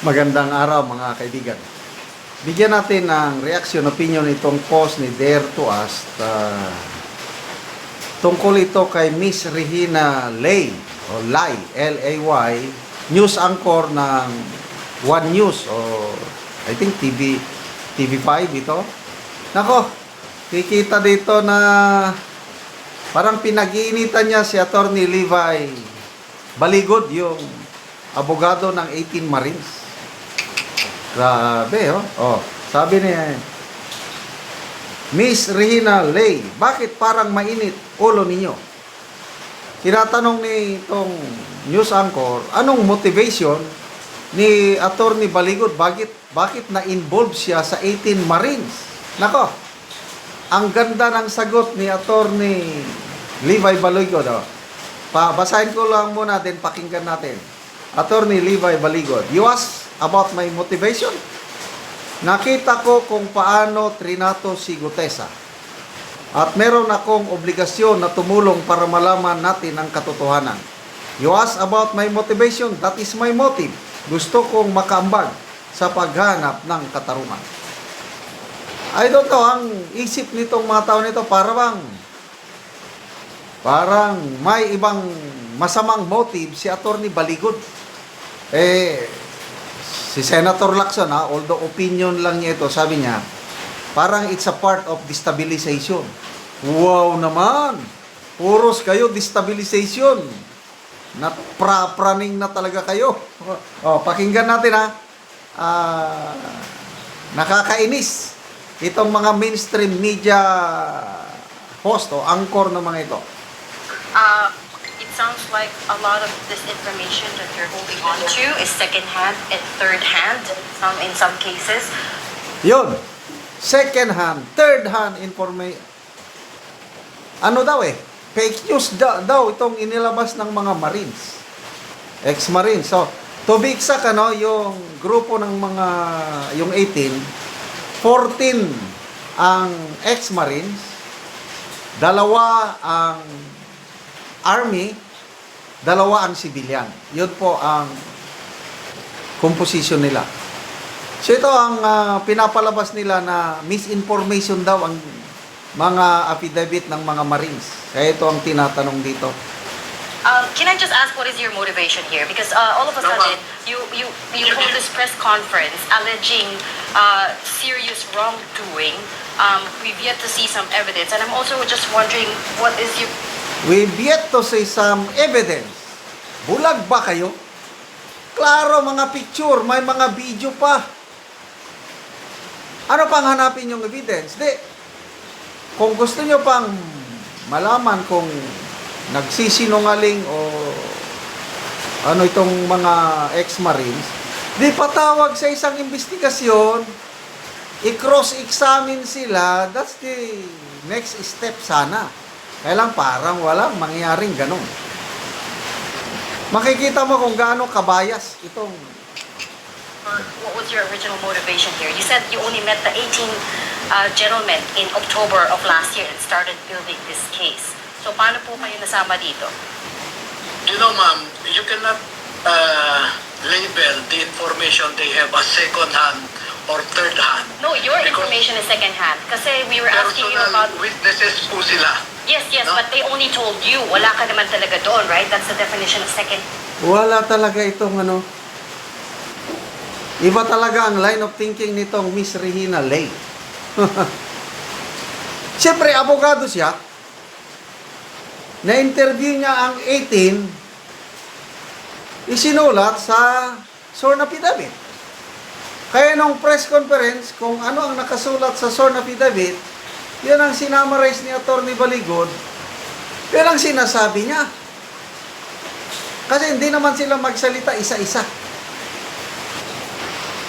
Magandang araw mga kaibigan. Bigyan natin ng reaction, opinion itong post ni Dare to Us. Tungkol ito kay Miss Regina Lay, o Lay, L-A-Y, news anchor ng One News, o I think TV5 ito. Nako, kikita dito na parang pinag-iinitan niya si Attorney Levi Baligod, yung abogado ng 18 Marines. Grabe, oh. Oh, sabi niya, Miss Regina Lay, bakit parang mainit ulo ninyo? Tinatanong ni itong news anchor, anong motivation ni Attorney Baligod? Bakit na-involve siya sa 18 Marines? Nako, ang ganda ng sagot ni Attorney Levi Baligod. Oh. Basahin ko lang muna, then pakinggan natin. Attorney Levi Baligod, you ask about my motivation? Nakita ko kung paano trinato si Gutesa. At meron akong obligasyon na tumulong para malaman natin ang katotohanan. You ask about my motivation? That is my motive. Gusto kong makaambag sa paghanap ng katarungan. I don't know, ang isip nitong mga tao nito parang may ibang masamang motive si Attorney Baligod. Si Senator Lacson, although opinion lang niya ito, sabi niya, parang it's a part of destabilization. Wow naman! Puros kayo destabilization. Praning na talaga kayo. Pakinggan natin nakakainis itong mga mainstream media host o anchor ng mga ito. It sounds like a lot of this information that you're holding on to is second-hand and third-hand in some cases. Yun. Second-hand, third-hand information. Ano daw fake news daw itong inilabas ng mga Marines. Ex-Marines. So, to be exact, yung grupo ng yung 18, 14 ang ex-Marines, 2 ang Army, 2 ang civilian. Yun po ang composition nila. So ito ang pinapalabas nila na misinformation daw ang mga affidavit ng mga Marines. Kaya ito ang tinatanong dito. Can I just ask what is your motivation here? Because all of a sudden, you hold this press conference alleging serious wrongdoing. We've yet to see some evidence. And I'm also just wondering, what is your... We've yet to see some evidence. Bulag ba kayo? Klaro, mga picture, may mga video pa. Ano pang hanapin yung evidence? Kung gusto nyo pang malaman kung nagsisinungaling o ano itong mga ex-Marines, patawag sa isang investigasyon, i-cross-examine sila, that's the next step sana. Kaya lang parang walang mangyaring ganun. Makikita mo kung gaano kabayas itong... What was your original motivation here? You said you only met the 18 gentlemen in October of last year and started building this case. So paano po kayo nasama dito? You know, ma'am, you cannot label the information they have as second-hand or third-hand. No, your information is second-hand. Kasi we were asking you about... witnesses po sila. Yes, no? but they only told you. Wala ka naman talaga doon, right? That's the definition of second. Wala talaga itong iba talaga ang line of thinking nitong Miss Regina Lay. Siyempre, abogado siya. Na-interview niya ang 18, isinulat sa sworn affidavit. Kaya nung press conference, kung ano ang nakasulat sa sworn affidavit, yun ang sinamarize ni Attorney Baligod, yun ang sinasabi niya. Kasi hindi naman sila magsalita isa-isa.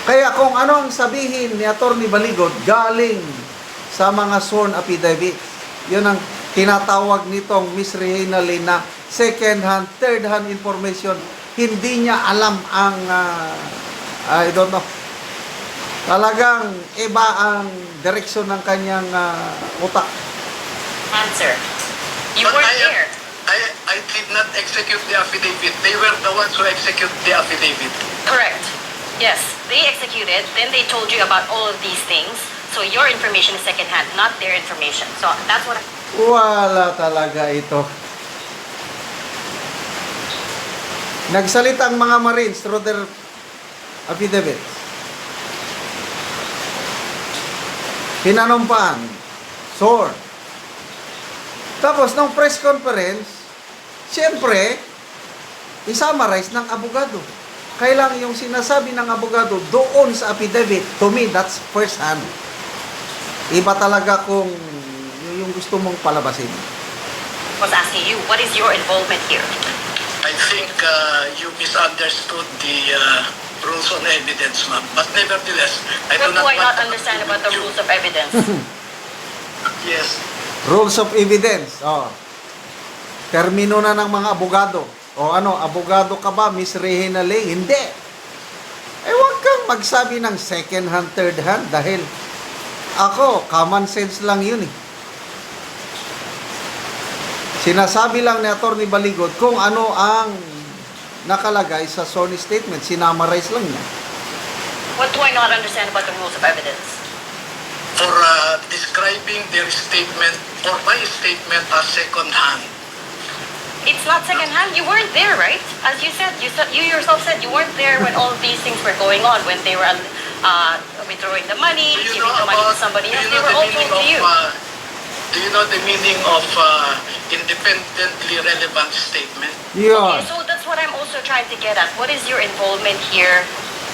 Kaya kung ano ang sabihin ni Attorney Baligod, galing sa mga sworn affidavit, yun ang tinatawag nitong Miss Regina Lay na second-hand, third-hand information. Hindi niya alam ang, I don't know, talagang iba ang direksyon ng kanyang utak. Answer. You But weren't there. I did not execute the affidavit. They were the ones who execute the affidavit. Correct. Yes, they executed, then they told you about all of these things. So your information is secondhand, not their information. So that's what Wala talaga ito. Nagsalita ang mga Marines through their affidavits. Pinanumpaan. Sworn. Tapos, nung press conference, siyempre, isummarize ng abogado. Kailang yung sinasabi ng abogado doon sa affidavit, to me, that's first hand. Iba talaga kung yung gusto mong palabasin. was asking you, what is your involvement here? I think you misunderstood the rules on evidence, ma'am. But nevertheless, I What do do not I not want to understand about the you. rules of evidence? Yes. Rules of evidence. Oh. Termino na ng mga abogado. O ano, abogado ka ba, Miss Rehina Lee? Hindi. Eh, huwag kang magsabi ng second hand, third hand dahil ako, common sense lang yun eh. Sinasabi lang ni Atty. Baligod kung ano ang nakalagay sa sworn statement. Sinamarize lang niya. What do I not understand about the rules of evidence? For describing their statement or my statement as second hand. It's not secondhand. You weren't there, right? As you said, you yourself said you weren't there when all of these things were going on, when they were withdrawing the money, Do you giving know the money to about, somebody do else. you They know were the all meaning told to you. do you know the meaning of independently relevant statement? Okay, Yun. so that's what I'm also trying to get at. What is your involvement here?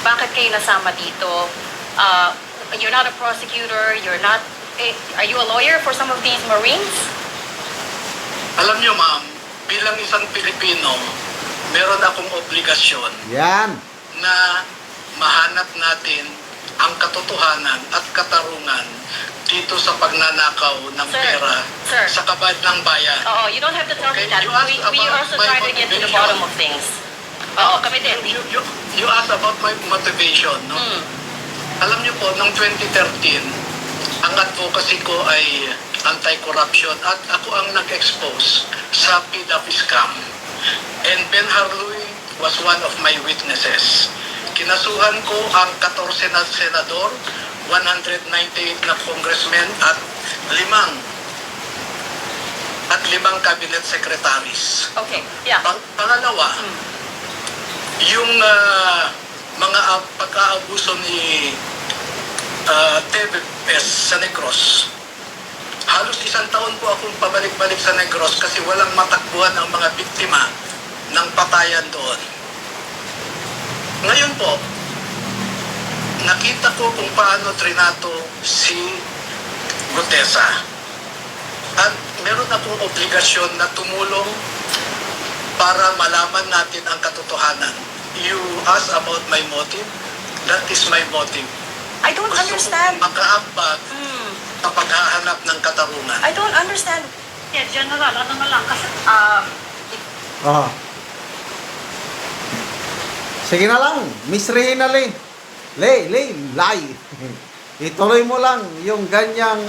Bakit kayo nasama dito? You're not a prosecutor. You're not. Are you a lawyer for some of these Marines? Alam niyo, ma'am, bilang isang Pilipino, meron akong obligasyon Yan. na mahanap natin ang katotohanan at katarungan dito sa pagnanakaw ng Sir, pera sir. sa kabad ng bayan. Oo, you don't have to tell me Okay, that. you asked We about also my try to get to the motivation. bottom of things. Oo, kami din. You asked about my motivation, no? Hmm. Alam niyo po, noong 2013, ang advocacy ko ay anti-corruption at ako ang nag-expose sa PDAP scam. And Ben Harluy was one of my witnesses. Kinasuhan ko ang 14 na senador, 198 na congressmen at limang cabinet secretaries. Okay, yeah. Pangalawa, yung mga pagkaabuso ni Tevez sa Negros. Halos 1 taon po akong pabalik-balik sa Negros kasi walang matakbuhan ang mga biktima ng patayan doon. Ngayon po, nakita ko kung paano trinato si Gutesa. At meron akong obligasyon na tumulong para malaman natin ang katotohanan. You ask about my motive? That is my motive. I don't understand. Gusto kong makaambag sa paghahanap ng katarungan. I don't understand. Yeah, general, ano na lang, kasi, Oh. Sige na lang, Miss Rehina Lee. Lay. Ituloy mo lang yung ganyang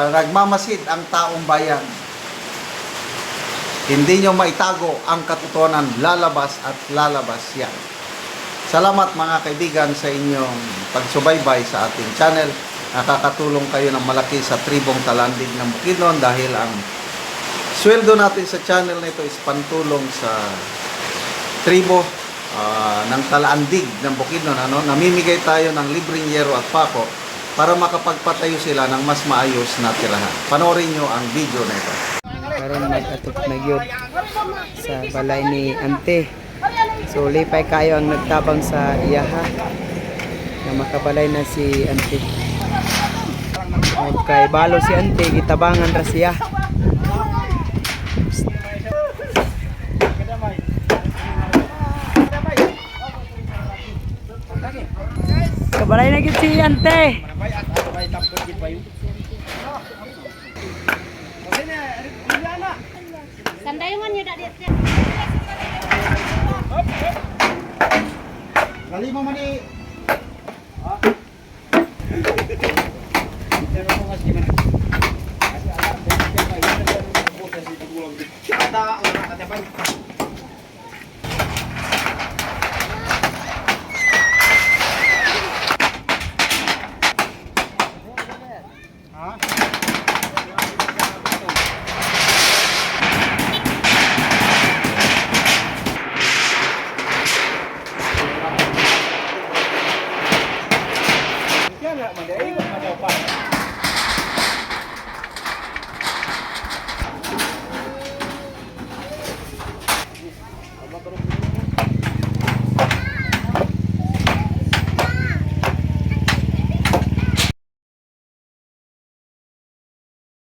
nagmamasid ang taong bayan. Hindi nyo maitago ang katotohanan, lalabas at lalabas yan. Salamat mga kaibigan sa inyong pagsubaybay sa ating channel. Nakakatulong kayo ng malaki sa tribong Talandig ng Bukidnon dahil ang sweldo natin sa channel na ito is pantulong sa tribo ng Talandig ng Bukidnon. Namimigay tayo ng libreng yero at pako para makapagpatayo sila ng mas maayos na tirahan. Panoorin nyo ang video na ito. Karon mag-atop na gyud sa balay ni Ante. So lipay kayo ang nagtabang sa iyaha na makabalay na si Ante. Okay, balo si Ante, gitabangan ra siya. Kabalay na gyud si Ante. sandayungan nyo dati. Gali mo mani. nga man, ikot man daw pa.